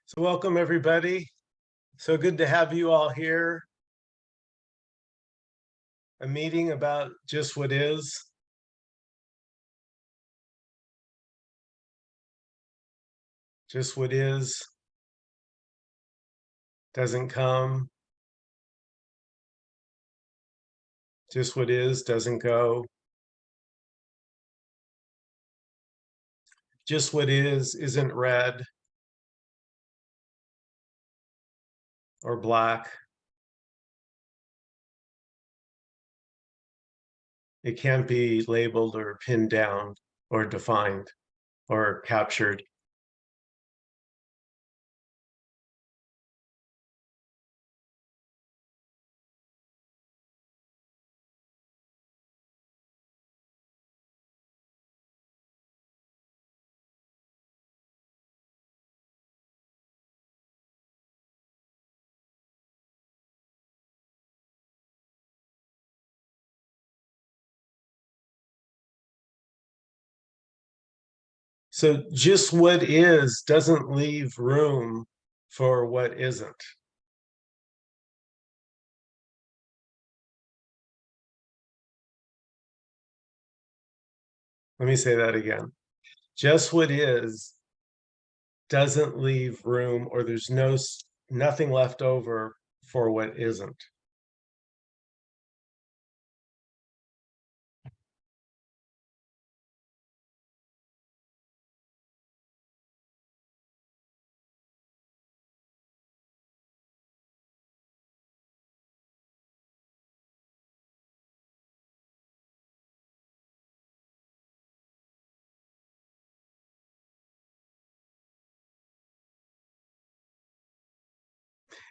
So welcome everybody. So good to have you all here. A meeting about just what is. Just what is doesn't come. Just what is doesn't go. Just what is isn't red or black. It can't be labeled or pinned down or defined or captured. So just what is doesn't leave room for what isn't. Let me say that again. Just what is doesn't leave room, or there's nothing left over for what isn't.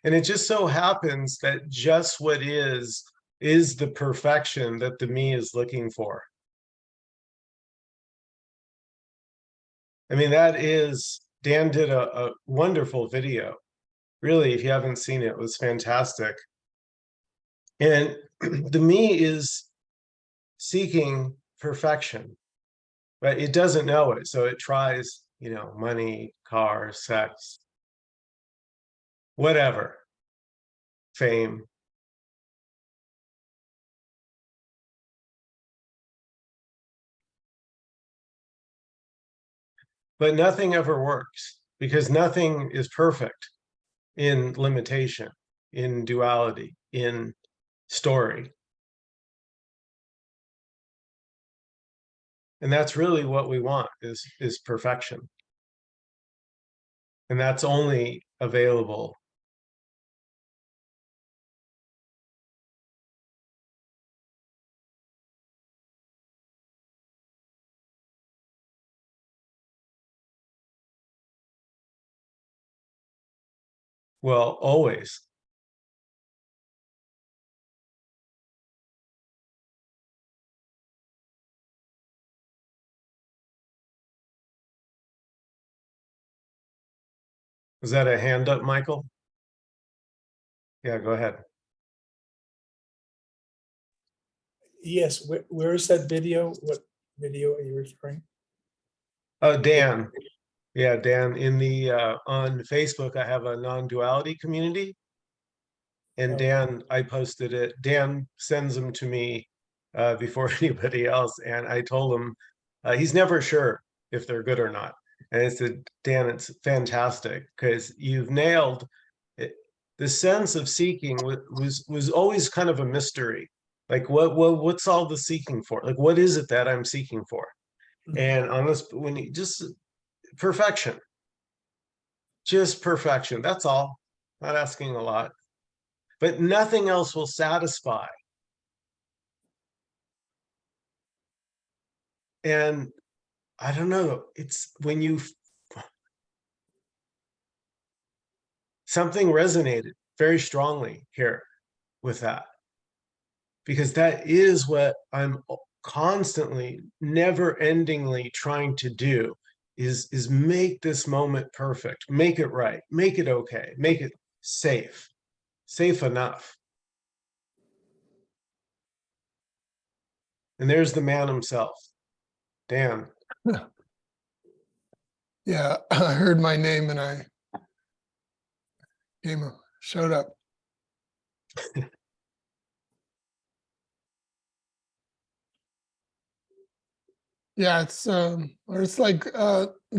And it just so happens that just what is the perfection that the me is looking for. I mean, that is, Dan did a wonderful video. Really, if you haven't seen it, it was fantastic. And the me is seeking perfection, but it doesn't know it. So it tries, money, car, sex, whatever, fame. But nothing ever works because nothing is perfect in limitation, in duality, in story. And that's really what we want is perfection. And that's only available well, always. Was that a hand up, Michael? Yeah, go ahead. Yes, where is that video? What video are you referring? Oh, Dan. Yeah, Dan, in the on Facebook, I have a non-duality community. And Dan, I posted it. Dan sends them to me before anybody else. And I told him he's never sure if they're good or not. And I said, Dan, it's fantastic because you've nailed it. The sense of seeking was always kind of a mystery. Like what's all the seeking for? Like what is it that I'm seeking for? And on this, when you just perfection, just perfection. That's all. Not asking a lot. But nothing else will satisfy. And I don't know, it's when something resonated very strongly here with that, because that is what I'm constantly, never endingly trying to do is make this moment perfect, make it right, make it okay, make it safe enough. And there's the man himself, Dan. Yeah, I heard my name and I showed up. Yeah, it's or it's like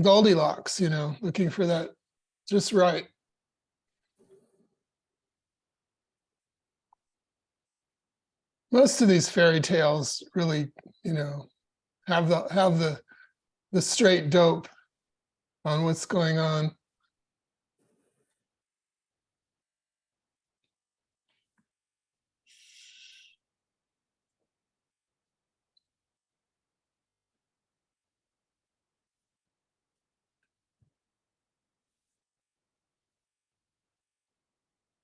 Goldilocks, you know, looking for that just right. Most of these fairy tales really, you know, have the straight dope on what's going on.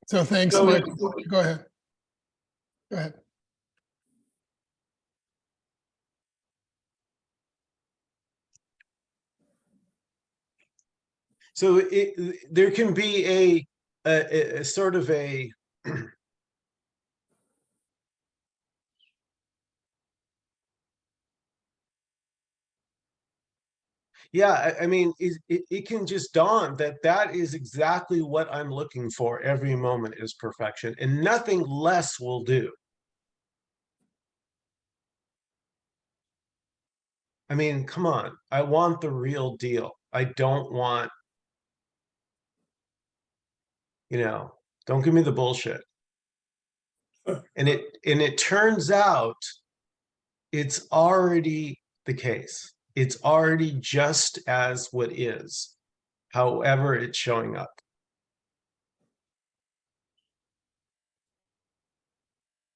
So thanks, So Mike. Go ahead. Go ahead. So there can be a sort of a yeah, I mean, it can just dawn that that is exactly what I'm looking for. Every moment is perfection, and nothing less will do. I mean, come on, I want the real deal. I don't want, you know, don't give me the bullshit. And it turns out it's already the case. It's already just as what is, however it's showing up.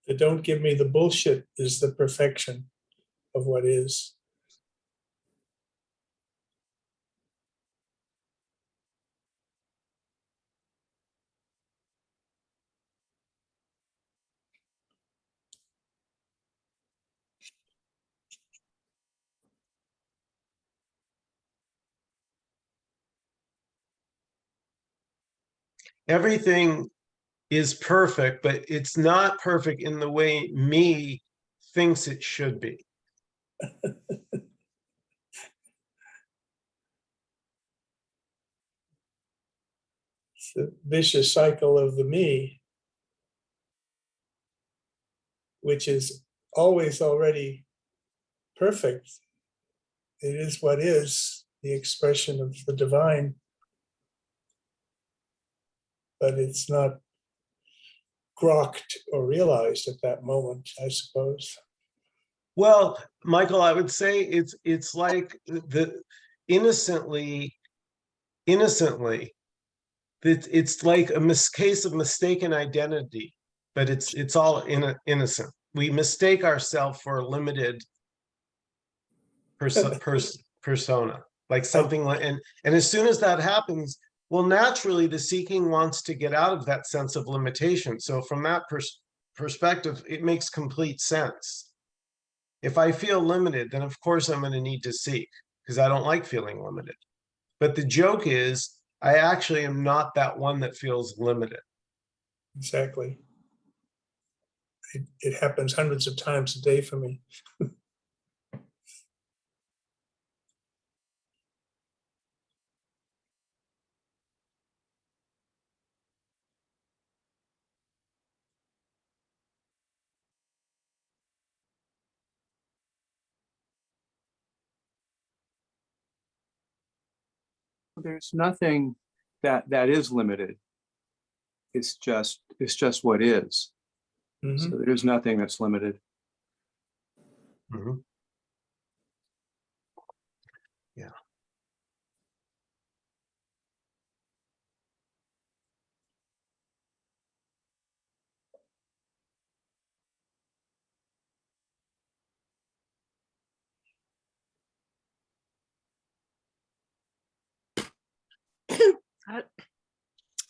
The don't give me the bullshit is the perfection of what is. Everything is perfect, but it's not perfect in the way me thinks it should be. It's the vicious cycle of the me, which is always already perfect. It is what is, the expression of the divine, but it's not grokked or realized at that moment, I suppose. Well, Michael, I would say it's like the innocently, it's like a case of mistaken identity, but it's all innocent. We mistake ourselves for a limited persona, like something like, and as soon as that happens, well, naturally the seeking wants to get out of that sense of limitation. So from that perspective, it makes complete sense. If I feel limited, then of course I'm going to need to seek, because I don't like feeling limited. But the joke is, I actually am not that one that feels limited. Exactly. It happens hundreds of times a day for me. There's nothing that is limited. It's just what is. Mhm. So there's nothing that's limited. Mm-hmm. Yeah.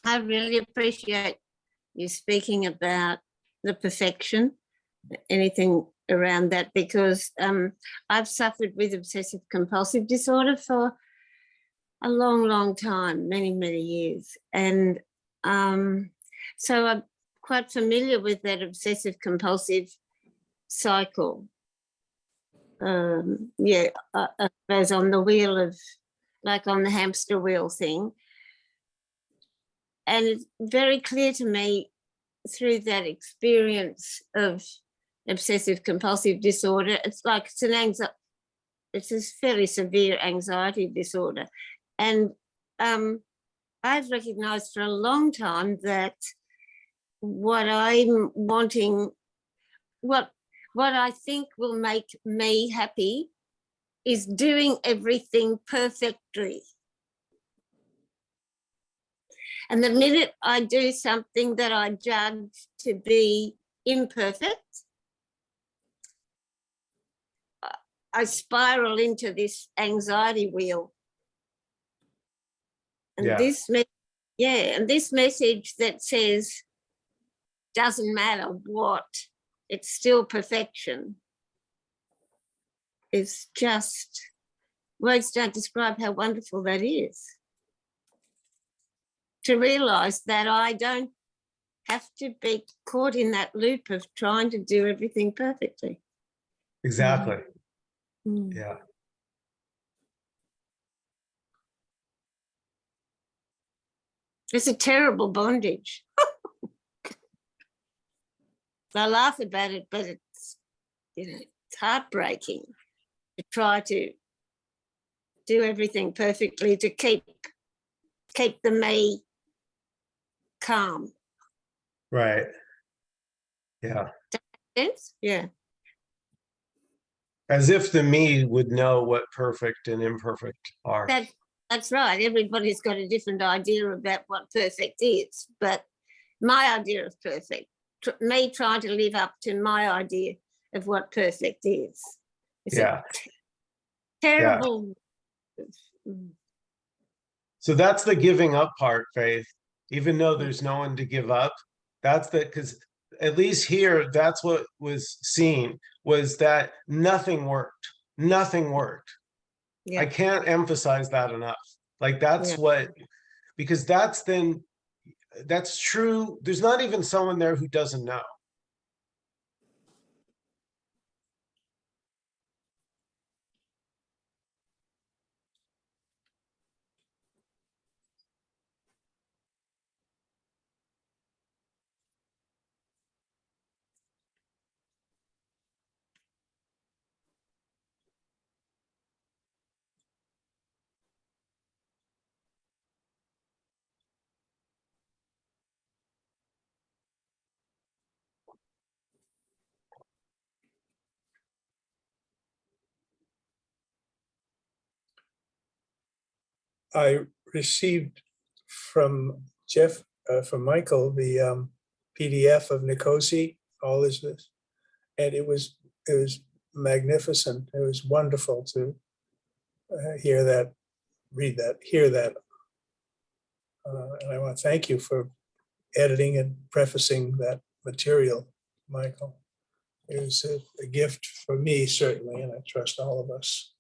I really appreciate you speaking about the perfection, anything around that, because I've suffered with obsessive compulsive disorder for a long, long time, many, many years. And so I'm quite familiar with that obsessive compulsive cycle. Yeah, I suppose on the wheel of, like on the hamster wheel thing. And it's very clear to me through that experience of obsessive compulsive disorder, it's like it's a fairly severe anxiety disorder. And I've recognized for a long time that what I'm wanting, what I think will make me happy is doing everything perfectly. And the minute I do something that I judge to be imperfect, I spiral into this anxiety wheel. And Yeah. this message that says, doesn't matter what, it's still perfection, is just, words don't describe how wonderful that is. To realize that I don't have to be caught in that loop of trying to do everything perfectly. Exactly. Mm. Yeah. It's a terrible bondage. I laugh about it, but it's, it's heartbreaking to try to do everything perfectly to keep the me calm. Right. Yeah. Yes? Yeah. As if the me would know what perfect and imperfect are. That's right. Everybody's got a different idea about what perfect is, but my idea of perfect, me trying to live up to my idea of what perfect is. It's Yeah. terrible. So that's the giving up part, Faith. Even though there's no one to give up, that's because at least here, that's what was seen, was that nothing worked. Nothing worked. Yeah. I can't emphasize that enough. Like that's what, because that's true. There's not even someone there who doesn't know. I received from Jeff, from Michael, the PDF of Nkosi, all is this, and it was magnificent. It was wonderful to hear that, read that, hear that. And I want to thank you for editing and prefacing that material, Michael. It was a gift for me, certainly, and I trust all of us.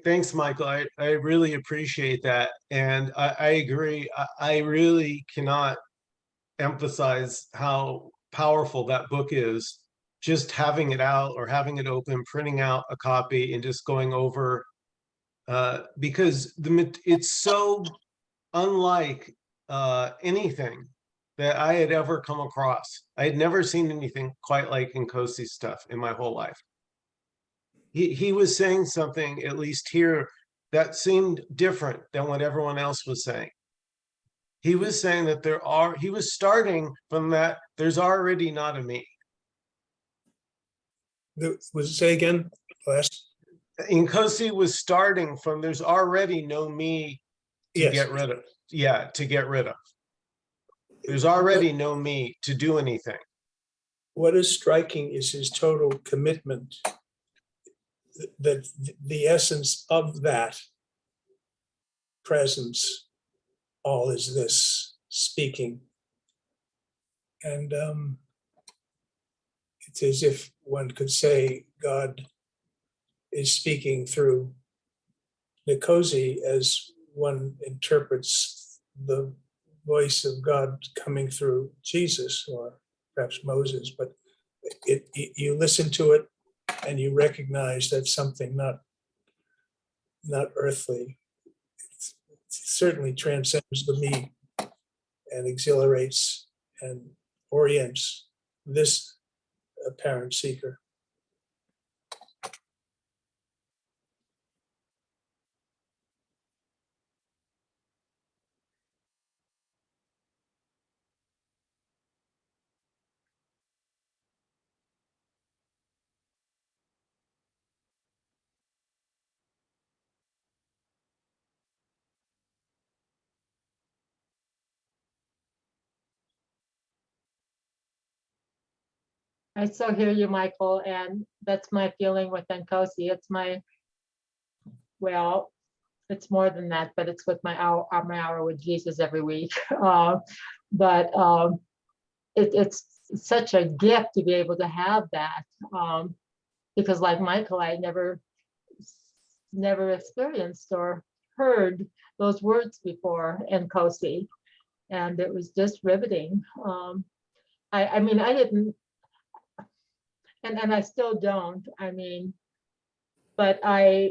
Thanks, Michael. I really appreciate that. And I agree. I really cannot emphasize how powerful that book is. Just having it out or having it open, printing out a copy and just going over, because it's so unlike anything that I had ever come across. I had never seen anything quite like Nkosi's stuff in my whole life. He was saying something, at least here, that seemed different than what everyone else was saying. He was saying that he was starting from that, there's already not a me. Say again, last. Nkosi was starting from there's already no me to get rid of. Yeah, to get rid of. There's already no me to do anything. What is striking is his total commitment, that the essence of that presence, all is this speaking. And it's as if one could say God is speaking through Nkosi as one interprets the voice of God coming through Jesus or perhaps Moses, but you listen to it and you recognize that's something not earthly. It's certainly transcends the me and exhilarates and orients this apparent seeker. I so hear you, Michael, and that's my feeling with Nkosi. It's my, well, it's more than that, but it's with my hour with Jesus every week. But it's such a gift to be able to have that, because like Michael, I never experienced or heard those words before Nkosi, and it was just riveting. I mean, I didn't. And I still don't, I mean, but I'm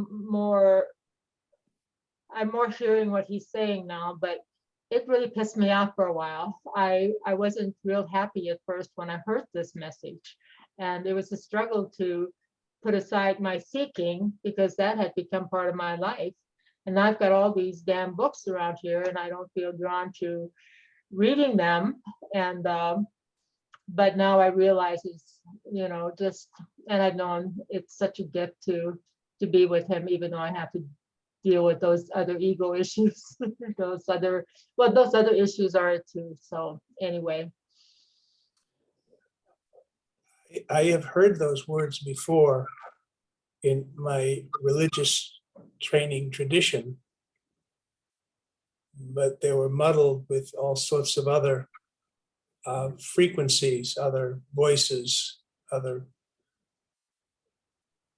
more hearing what he's saying now, but it really pissed me off for a while. I wasn't real happy at first when I heard this message. And it was a struggle to put aside my seeking because that had become part of my life. And I've got all these damn books around here and I don't feel drawn to reading them. And but now I realize it's, just, and I've known it's such a gift to be with him, even though I have to deal with those other ego issues. those other issues are it too. So anyway. I have heard those words before in my religious training tradition, but they were muddled with all sorts of other frequencies, other voices,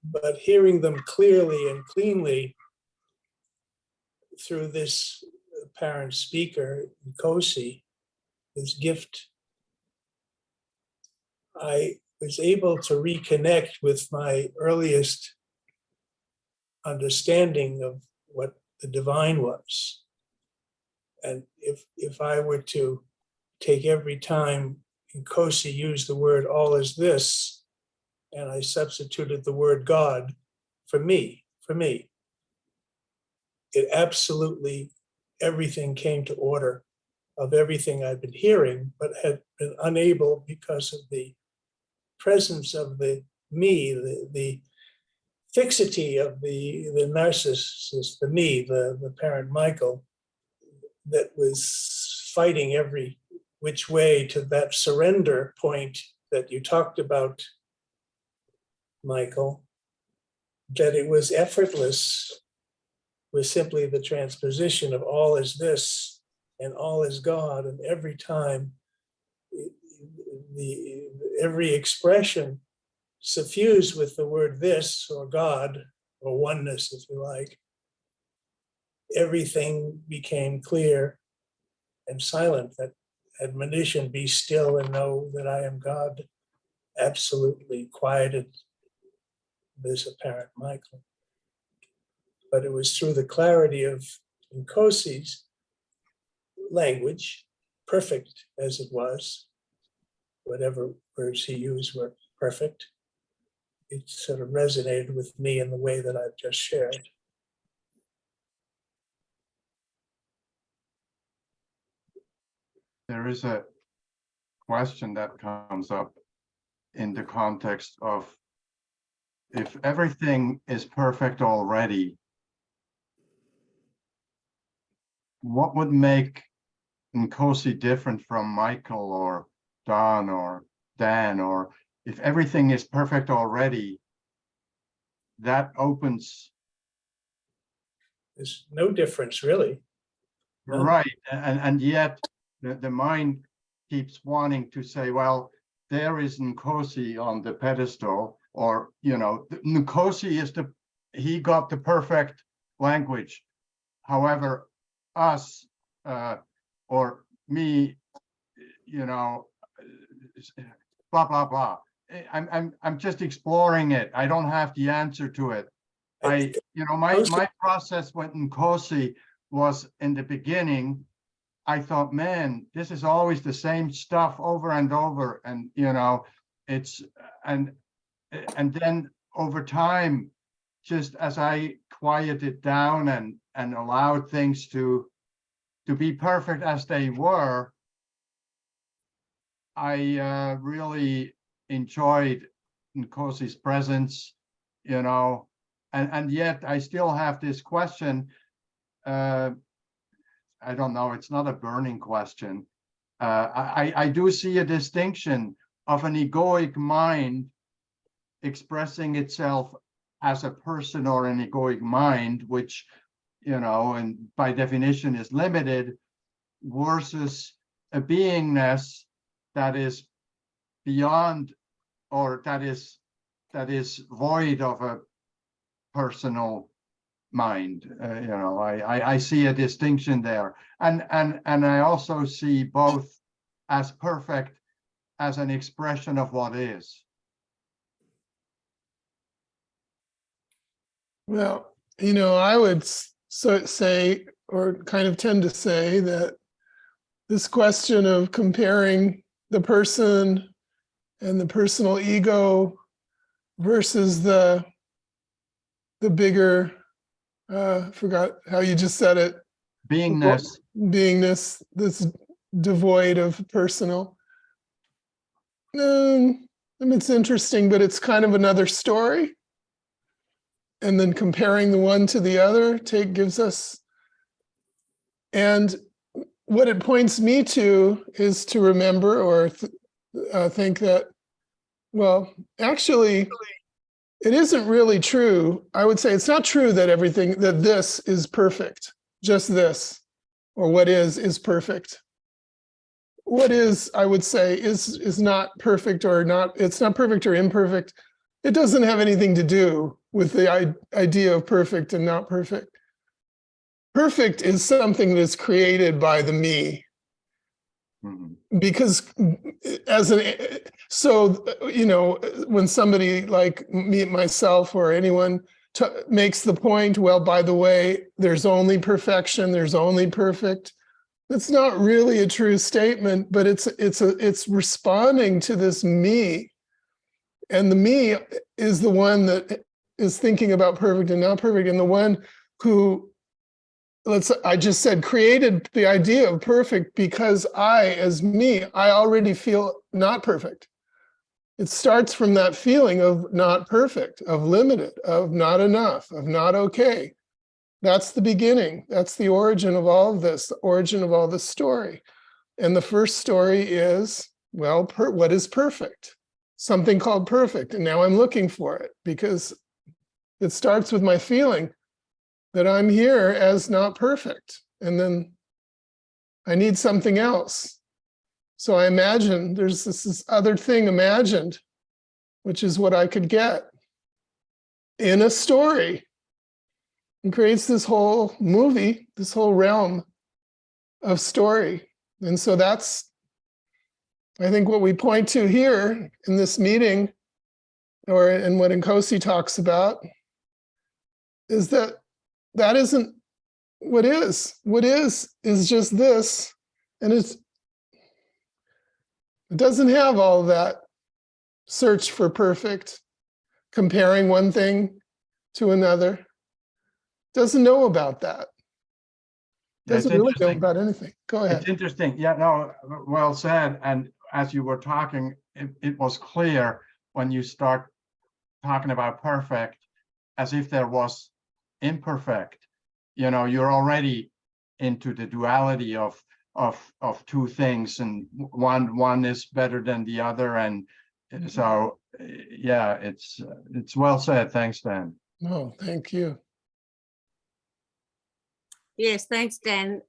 but hearing them clearly and cleanly through this apparent speaker, Nkosi, this gift, I was able to reconnect with my earliest understanding of what the divine was. And if I were to take every time Nkosi used the word all is this, and I substituted the word God for me, it absolutely, everything came to order of everything I'd been hearing, but had been unable because of the presence of the me, the fixity of the narcissist, the me, the parent Michael, that was fighting every which way to that surrender point that you talked about, Michael, that it was effortless, was simply the transposition of all is this and all is God. And every time, every expression suffused with the word this or God or oneness, if you like, everything became clear and silent. That admonition, be still and know that I am God, absolutely quieted this apparent Michael. But it was through the clarity of Nkosi's language, perfect as it was, whatever words he used were perfect. It sort of resonated with me in the way that I've just shared. There is a question that comes up in the context of if everything is perfect already, what would make Nkosi different from Michael or Don or Dan? Or if everything is perfect already, that opens. There's no difference, really. None. Right, and yet the mind keeps wanting to say, well, there is Nkosi on the pedestal, or Nkosi is he got the perfect language. However, us or me, blah blah blah. I'm just exploring it. I don't have the answer to it. you know, my Nkosi- process with Nkosi was in the beginning, I thought, man, this is always the same stuff over and over. And, you know, it's, and then over time, just as I quieted down and allowed things to be perfect as they were, I really enjoyed Nkosi's presence, you know, and yet I still have this question. I don't know, it's not a burning question. I do see a distinction of an egoic mind expressing itself as a person or an egoic mind, which, you know, and by definition is limited, versus a beingness that is beyond, or that is void of a personal mind. You know, I see a distinction there, and I also see both as perfect as an expression of what is. Well, you know, I would say, or kind of tend to say, that this question of comparing the person and the personal ego versus the bigger, forgot how you just said it, Beingness. this devoid of personal. I mean, it's interesting, but it's kind of another story. And then comparing the one to the other gives us, and what it points me to is to remember or think that, well, actually, it isn't really true. I would say it's not true that that this is perfect, just this, or what is perfect. What is, I would say, is not perfect or not, it's not perfect or imperfect. It doesn't have anything to do with the idea of perfect and not perfect. Perfect is something that's created by the me. Mm-hmm. Because so, you know, when somebody like me, myself, or anyone makes the point, well, by the way, there's only perfection, there's only perfect. That's not really a true statement, but it's responding to this me. And the me is the one that is thinking about perfect and not perfect, and the one who, I just said, created the idea of perfect because I, as me, I already feel not perfect. It starts from that feeling of not perfect, of limited, of not enough, of not okay. That's the beginning. That's the origin of all of this, the origin of all this story. And the first story is, well, what is perfect? Something called perfect. And now I'm looking for it because it starts with my feeling that I'm here as not perfect. And then I need something else. So I imagine there's this other thing imagined, which is what I could get in a story, and creates this whole movie, this whole realm of story. And so that's, I think, what we point to here in this meeting, or in what Nkosi talks about, is that that isn't what is. What is just this, and it doesn't have all that search for perfect, comparing one thing to another. Doesn't know about that. Yeah, it's Doesn't really know interesting. about anything. Go ahead. It's interesting. Yeah, no, well said. And as you were talking, it was clear when you start talking about perfect, as if there was imperfect. You know, you're already into the duality of two things, and one is better than the other. And so, yeah, it's well said. Thanks, Dan. No, thank you. Yes, thanks, Dan.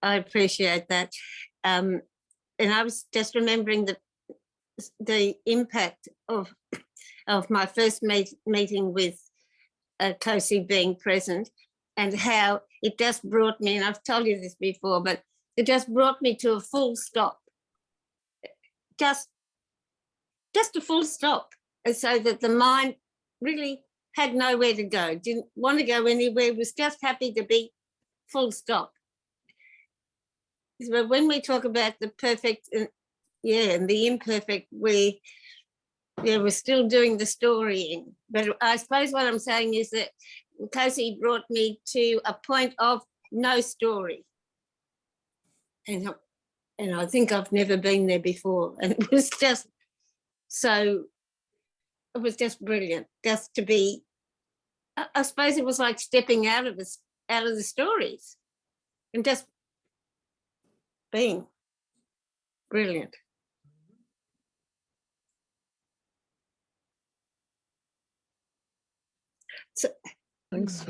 I appreciate that. And I was just remembering the impact of my first meeting with Nkosi being present, and how it just brought me, and I've told you this before, but it just brought me to a full stop. Just a full stop, and so that the mind really had nowhere to go, didn't want to go anywhere, was just happy to be full stop. But when we talk about the perfect and the imperfect, we're still doing the storying. But I suppose what I'm saying is that Nkosi brought me to a point of no story. And I think I've never been there before. And it was just brilliant just to be, I suppose it was like stepping out of the stories and just being brilliant. So, Thanks.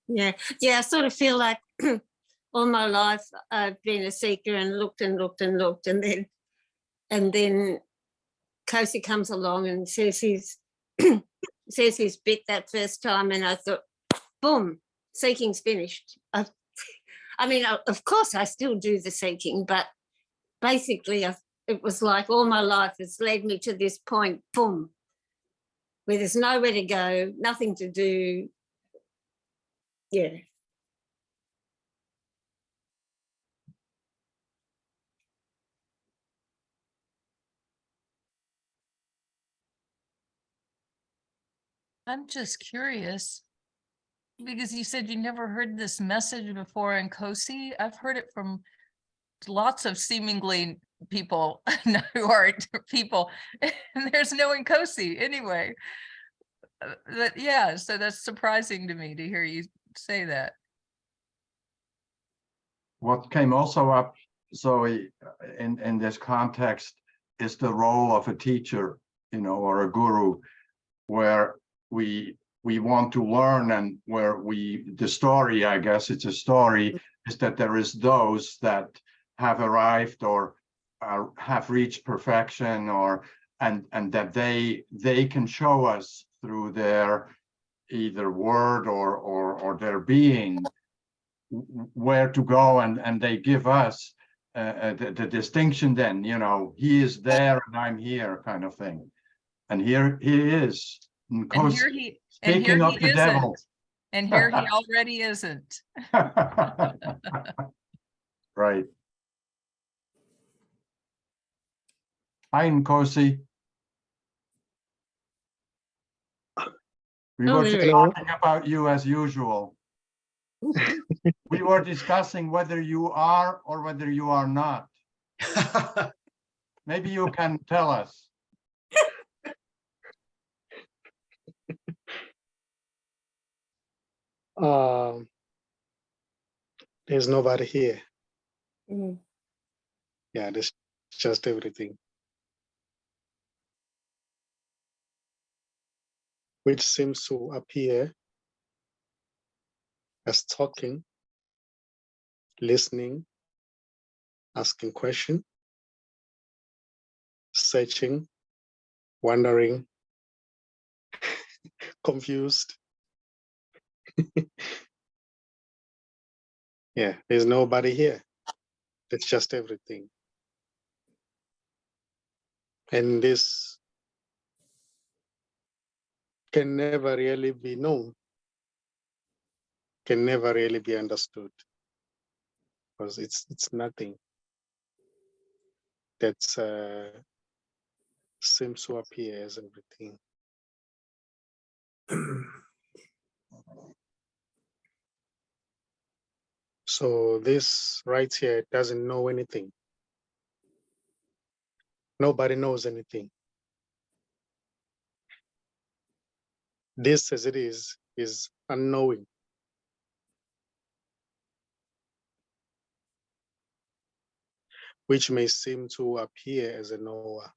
yeah, I sort of feel like all my life I've been a seeker and looked and looked and looked, and then Nkosi comes along and says he's says he's bit that first time, and I thought, boom, seeking's finished. I mean, of course I still do the seeking, but basically it was like all my life has led me to this point, boom, where there's nowhere to go, nothing to do. Yeah. I'm just curious, because you said you never heard this message before in Nkosi. I've heard it from lots of seemingly people who aren't people, and there's no Nkosi anyway. Yeah, so that's surprising to me to hear you say that. What came also up, Zoe, in this context is the role of a teacher, or a guru, where we want to learn, and where the story, I guess it's a story, is that there is those that have arrived or have reached perfection, and that they can show us through their either word or their being where to go, and they give us the distinction. Then he is there and I'm here, kind of thing. And here he is. Speaking of the devil. And here he already isn't. Right. Hi, Nkosi. We were just talking about you as usual. We were discussing whether you are or whether you are not. Maybe you can tell us. There's nobody here. Mm. Yeah, there's just everything. Which seems to appear as talking, listening, asking questions, searching, wondering, confused. Yeah, there's nobody here. It's just everything. And this can never really be known, can never really be understood, because it's nothing that seems to appear as everything. So this right here doesn't know anything. Nobody knows anything. This as it is unknowing. Which may seem to appear as a knower.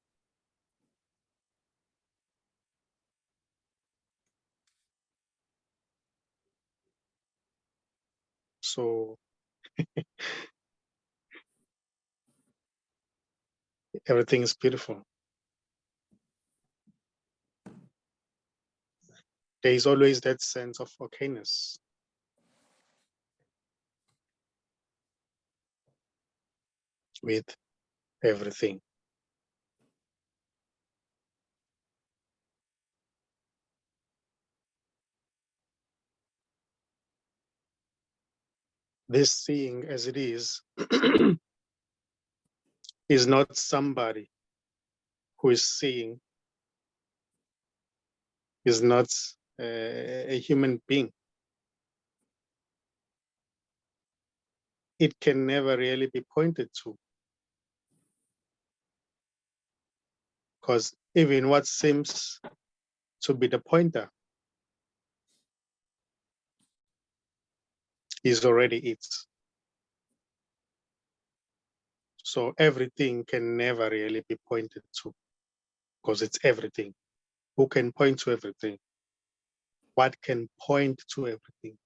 So everything is beautiful. There is always that sense of okayness. With everything. this seeing as it is not somebody who is seeing, is not a human being. It can never really be pointed to, because even what seems to be the pointer is already it. So everything can never really be pointed to, because it's everything. Who can point to everything? What can point to everything?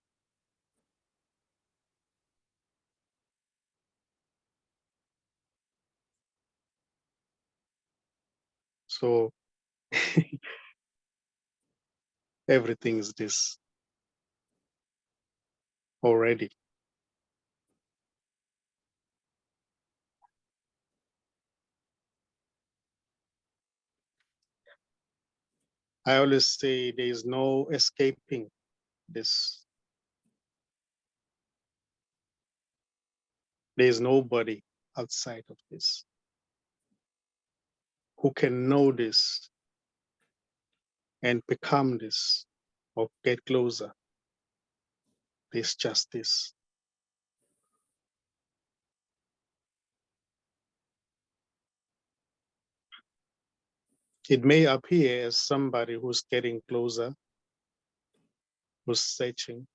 So everything is this already. I always say there is no escaping this. There is nobody outside of this who can know this and become this or get closer. There's just this. It may appear as somebody who's getting closer, who's searching,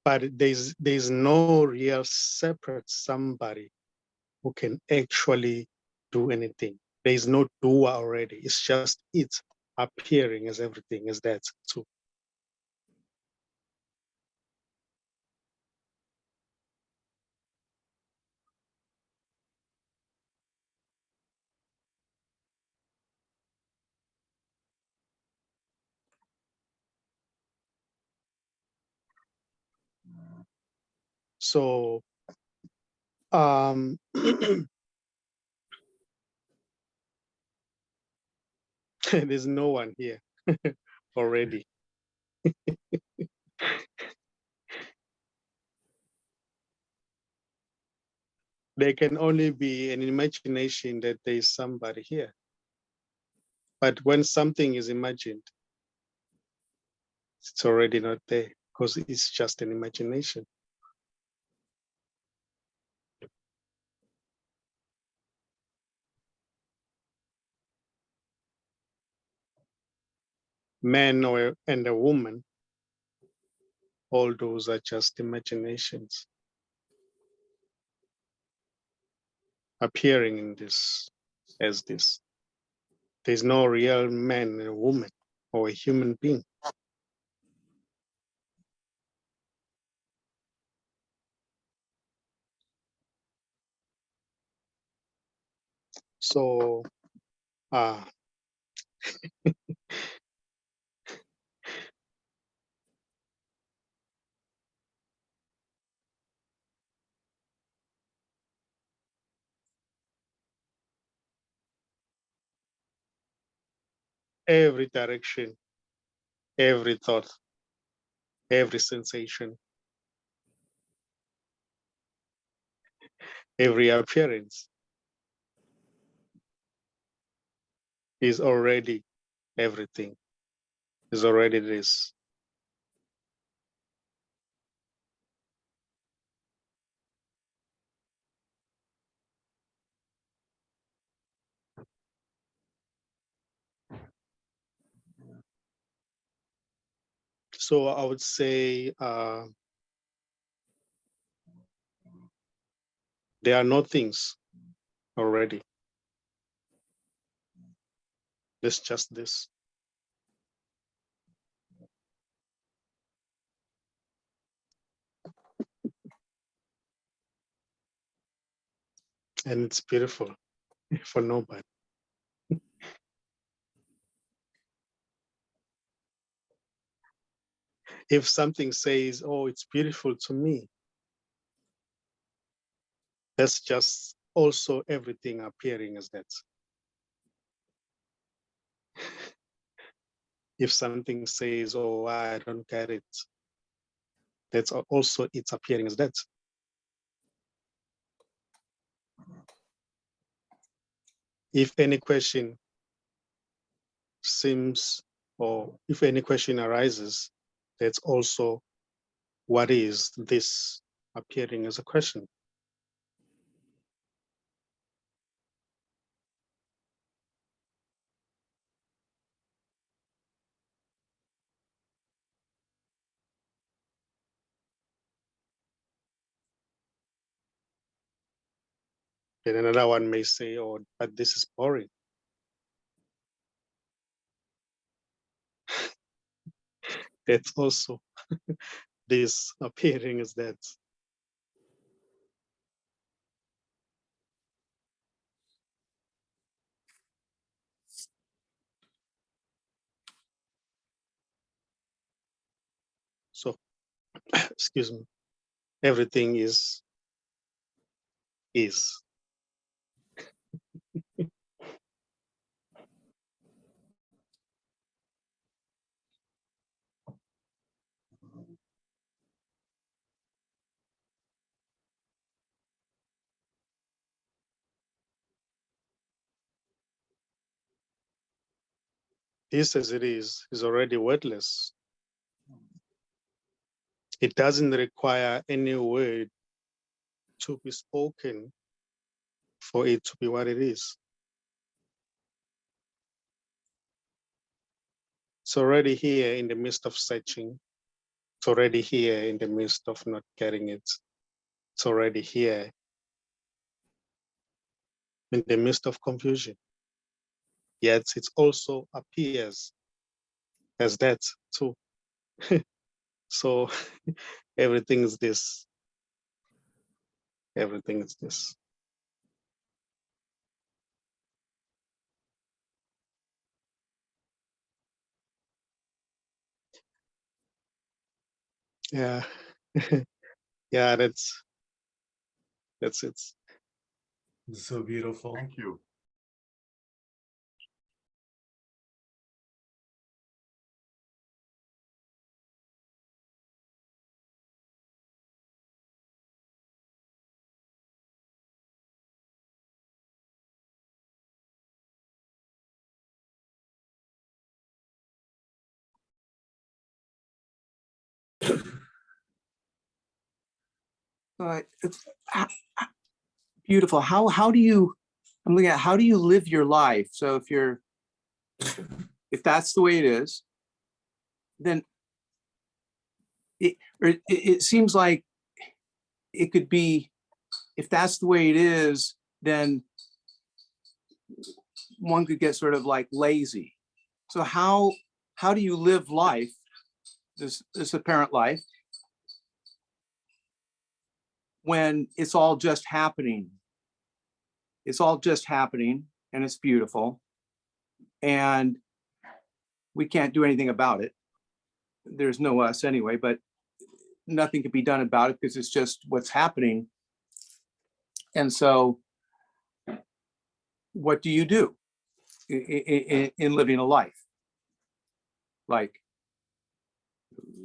but there's no real separate somebody who can actually do anything. There's no doer already. It's just it appearing as everything as that too. So there's no one here already. There can only be an imagination that there is somebody here. But when something is imagined, it's already not there because it's just an imagination. Man and a woman, all those are just imaginations appearing in this as this. There's no real man and a woman or a human being. So every direction, every thought, every sensation, every appearance is already everything, is already this. So I would say there are no things already. It's just this. And it's beautiful for nobody. If something says, oh, it's beautiful to me, that's just also everything appearing as that. if something says, oh, I don't get it, that's also it's appearing as that. If any question seems, or if any question arises, that's also what is this appearing as a question. Then another one may say, oh, but this is boring. That's also this appearing as that. So, excuse me, everything is. This as it is already wordless. It doesn't require any word to be spoken for it to be what it is. It's already here in the midst of searching. It's already here in the midst of not getting it. It's already here in the midst of confusion. Yet it also appears as that too. So everything is this. Everything is this. Yeah. Yeah, that's it. It's so beautiful. Thank you. It's beautiful. How do you, I'm looking at, how do you live your life? So if that's the way it is, then it seems like it could be, if that's the way it is, then one could get sort of like lazy. So how do you live life, this apparent life, when it's all just happening? It's all just happening and it's beautiful and we can't do anything about it. There's no us anyway, but nothing can be done about it because it's just what's happening. And so what do you do in living a life? Like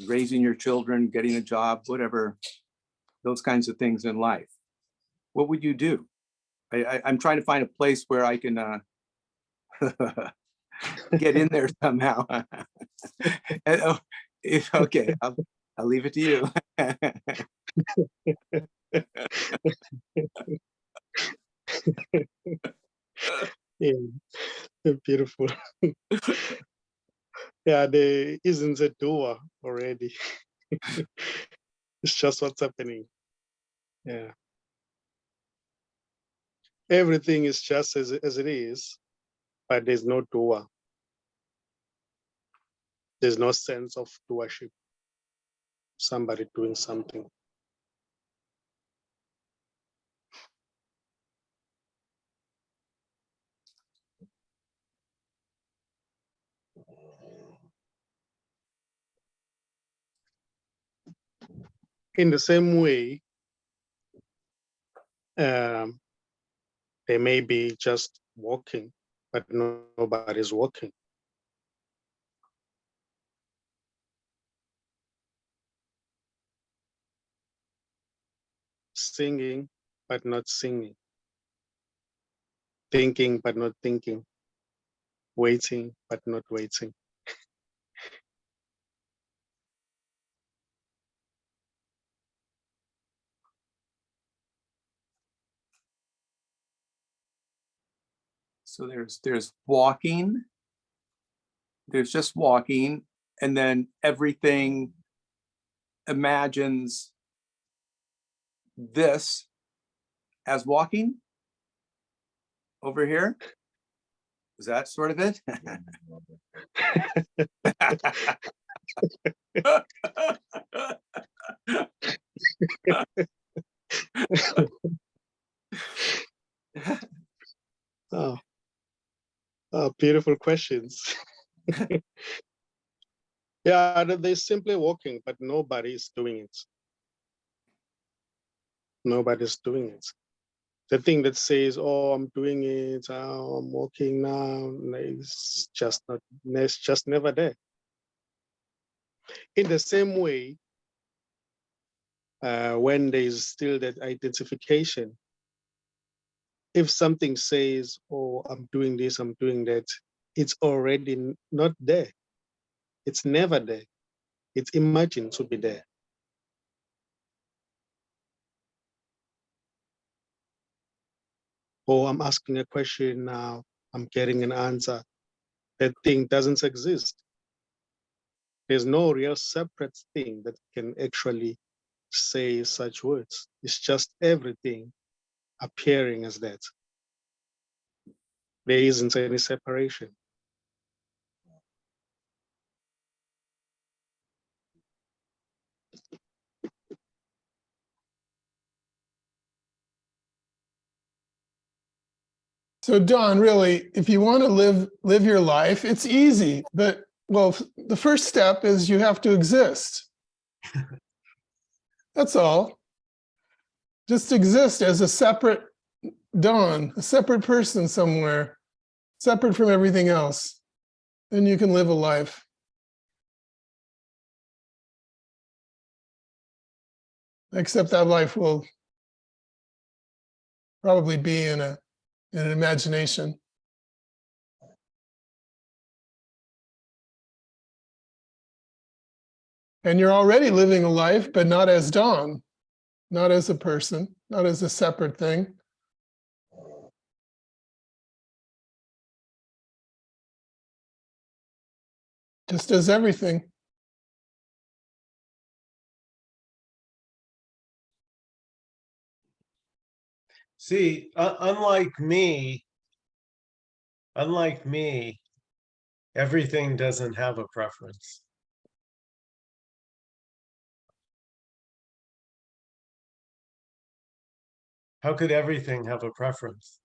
raising your children, getting a job, whatever, those kinds of things in life. What would you do? I'm trying to find a place where I can get in there somehow. Okay, I'll leave it to you. Yeah, beautiful. Yeah, there isn't a doer already. It's just what's happening. Yeah. Everything is just as it is, but there's no doer. There's no sense of doership. Somebody doing something. In the same way, they may be just walking, but nobody's walking. singing but not singing, thinking but not thinking, waiting but not waiting. So there's walking, there's just walking, and then everything imagines this as walking over here. Is that sort of it? Oh, beautiful questions. Yeah, they're simply walking, but nobody's doing it. Nobody's doing it. The thing that says, "Oh, I'm doing it. Oh, I'm walking now," it's just not. It's just never there. In the same way, when there's still that identification, if something says, "Oh, I'm doing this, I'm doing that," it's already not there. It's never there. It's imagined to be there. Oh, I'm asking a question now, I'm getting an answer. That thing doesn't exist. There's no real separate thing that can actually say such words. It's just everything appearing as that. There isn't any separation. So Don, really, if you want to live your life, it's easy. But well, the first step is you have to exist. That's all. Just exist as a separate Don, a separate person somewhere, separate from everything else. Then you can live a life. Except that life will probably be in an imagination. And you're already living a life, but not as Don, not as a person, not as a separate thing. Just as everything. See, unlike me, everything doesn't have a preference. How could everything have a preference?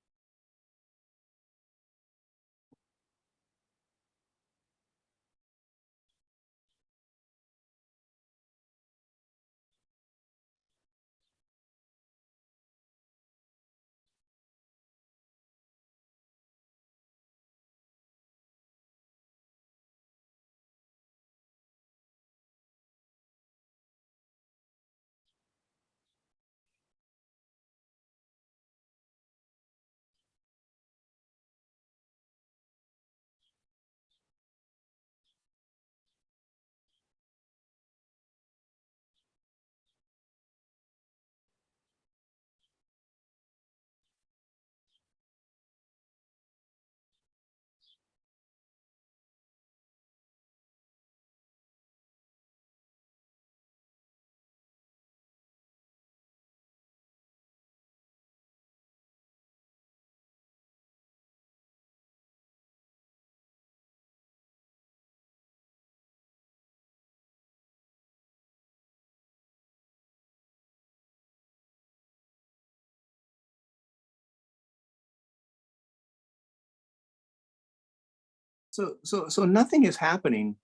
So nothing is happening,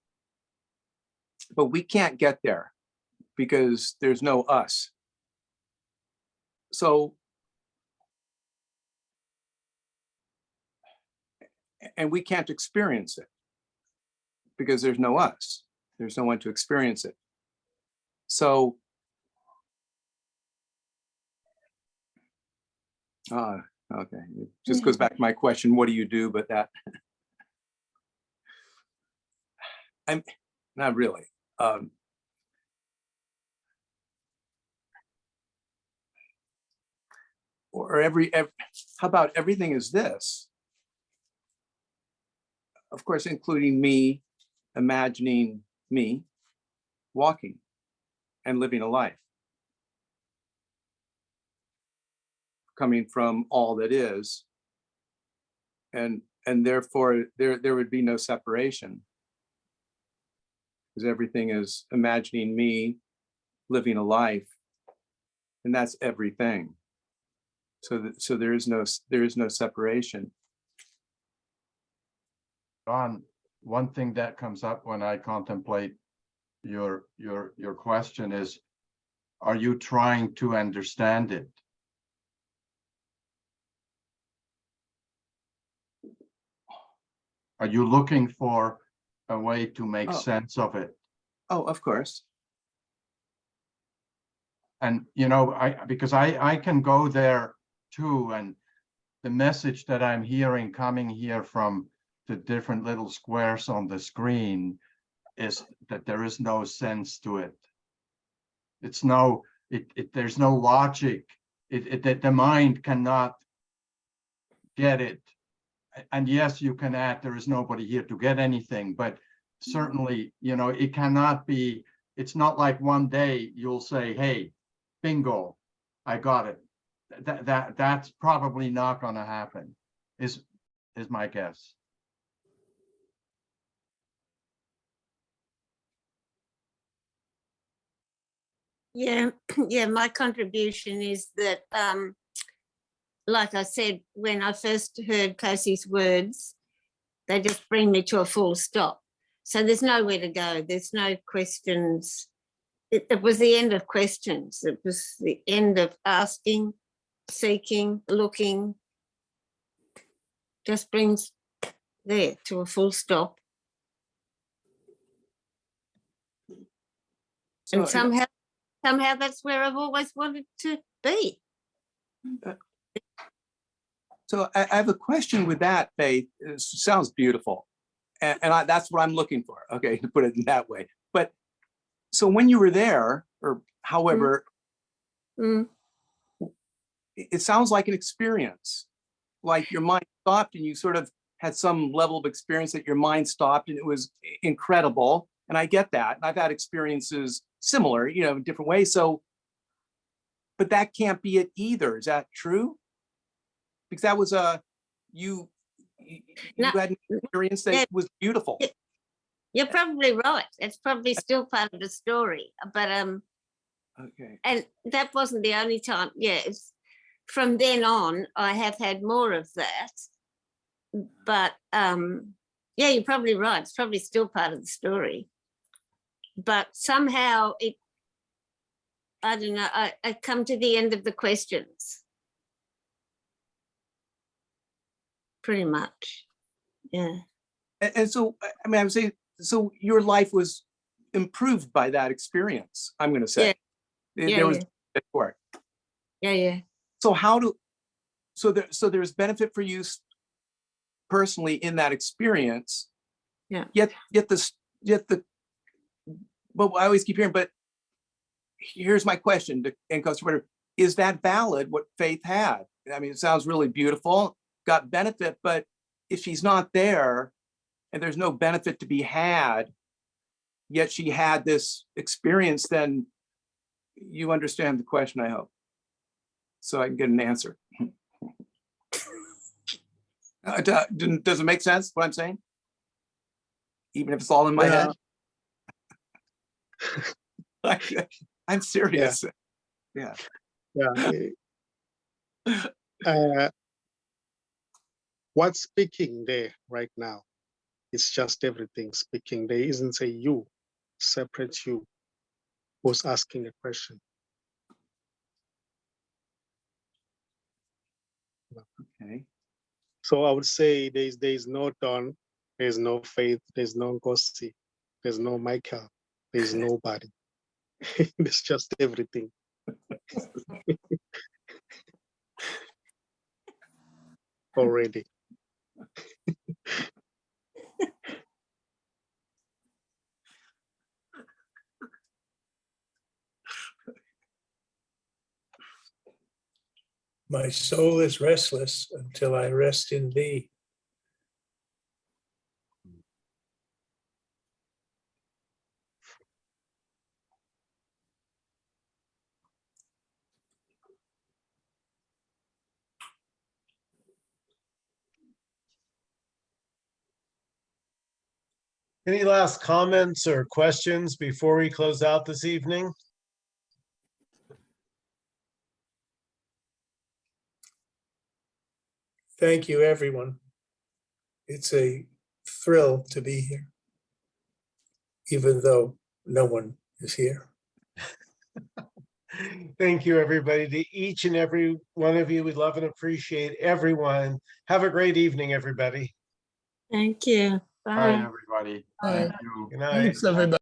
but we can't get there because there's no us. So, and we can't experience it because there's no us. There's no one to experience it. So Okay. It just goes back to my question, what do you do? But that, I'm not really. Or how about everything is this? Of course, including me, imagining me walking and living a life coming from all that is, and therefore there would be no separation, because everything is imagining me living a life, and that's everything. So there is no separation. John, one thing that comes up when I contemplate your question is, are you trying to understand it? Are you looking for a way to make sense of it? Oh, of course. And because I can go there too, and the message that I'm hearing coming here from the different little squares on the screen is that there is no sense to it. There's no logic. The mind cannot get it. And yes, you can add, there is nobody here to get anything, but certainly, it cannot be, it's not like one day you'll say, hey, bingo, I got it. That's probably not going to happen, is my guess. Yeah, yeah, my contribution is that, like I said, when I first heard Kosi's words, they just bring me to a full stop. So there's nowhere to go. There's no questions. It was the end of questions. It was the end of asking, seeking, looking. Just brings there to a full stop. And somehow that's where I've always wanted to be. So I have a question with that, Faith. It sounds beautiful. And that's what I'm looking for, okay, to put it in that way. But so when you were there, or however, it sounds like an experience, like your mind stopped and you sort of had some level of experience that your mind stopped and it was incredible. And I get that. And I've had experiences similar, in different ways. So, but that can't be it either. Is that true? Because that was you had an experience that was beautiful. You're probably right. It's probably still part of the story. But okay. And that wasn't the only time. Yeah, from then on, I have had more of that. But yeah, you're probably right. It's probably still part of the story. But somehow I don't know, I come to the end of the questions. Pretty much, yeah. And so, I mean, I would say, so your life was improved by that experience, I'm going to say. Yeah. There was benefit for it. Yeah. So so there's benefit for you personally in that experience. Yeah. Yet but I always keep hearing, but here's my question to Nkosi, is that valid what Faith had? I mean, it sounds really beautiful, got benefit, but if she's not there and there's no benefit to be had, yet she had this experience, then you understand the question, I hope. So I can get an answer. Does it make sense what I'm saying? Even if it's all in my head? I'm serious. Yeah. What's speaking there right now? It's just everything speaking. There isn't a you, separate you, who's asking a question. Okay. So I would say there's no Don, there's no Faith, there's no Nkosi, there's no Michael, there's nobody. It's just everything. already. My soul is restless until I rest in thee. Any last comments or questions before we close out this evening? Thank you, everyone. It's a thrill to be here, even though no one is here. Thank you, everybody. To each and every one of you, we love and appreciate everyone. Have a great evening, everybody. Thank you. Bye, Bye. everybody. Bye. Thank you. Good night. Thanks, everybody.